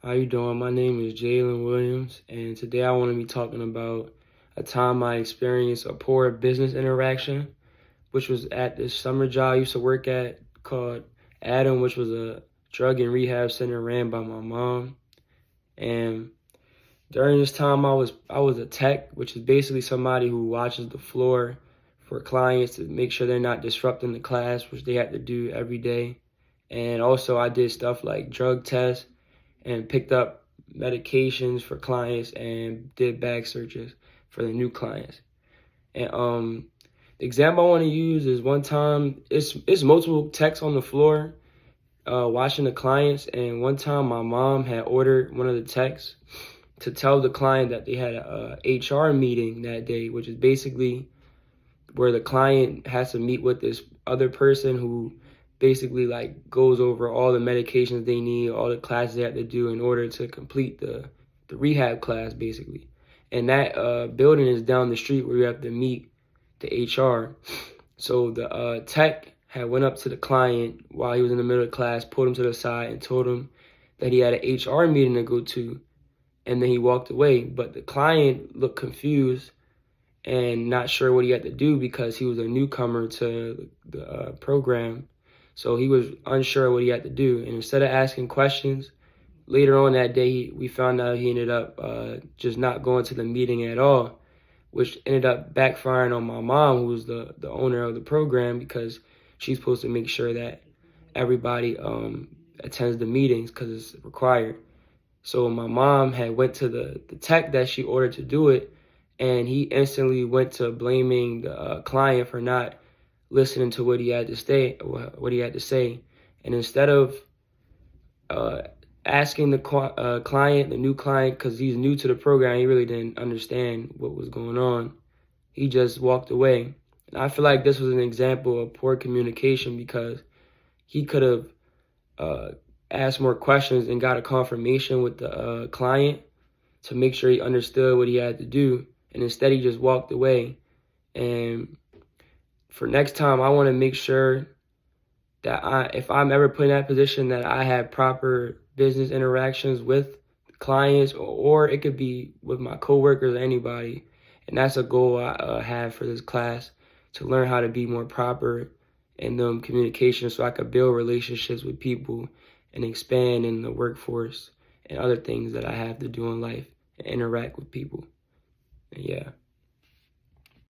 How you doing? My name is Jalen Williams, and today I want to be talking about a time I experienced a poor business interaction, which was at this summer job I used to work at called Adam, which was a drug and rehab center ran by my mom. And during this time, I was a tech, which is basically somebody who watches the floor for clients to make sure they're not disrupting the class, which they have to do every day. And also, I did stuff like drug tests and picked up medications for clients and did bag searches for the new clients. And the example I want to use is one time it's multiple techs on the floor watching the clients, and one time my mom had ordered one of the techs to tell the client that they had a HR meeting that day, which is basically where the client has to meet with this other person who basically like goes over all the medications they need, all the classes they have to do in order to complete the rehab class basically. And that building is down the street where you have to meet the HR. So the tech had went up to the client while he was in the middle of class, pulled him to the side and told him that he had an HR meeting to go to, and then he walked away. But the client looked confused and not sure what he had to do because he was a newcomer to the program. So he was unsure what he had to do. And instead of asking questions, later on that day, we found out he ended up just not going to the meeting at all, which ended up backfiring on my mom, who was the owner of the program, because she's supposed to make sure that everybody attends the meetings because it's required. So my mom had went to the tech that she ordered to do it, and he instantly went to blaming the client for not listening to what he had to say. And instead of uh, asking the client, the new client, because he's new to the program, he really didn't understand what was going on. He just walked away. And I feel like this was an example of poor communication because he could have uh, asked more questions and got a confirmation with the client to make sure he understood what he had to do. And instead, he just walked away. And for next time, I want to make sure that if I'm ever put in that position, that I have proper business interactions with clients, or it could be with my coworkers or anybody. And that's a goal I have for this class, to learn how to be more proper in communication so I could build relationships with people and expand in the workforce and other things that I have to do in life and interact with people. And yeah.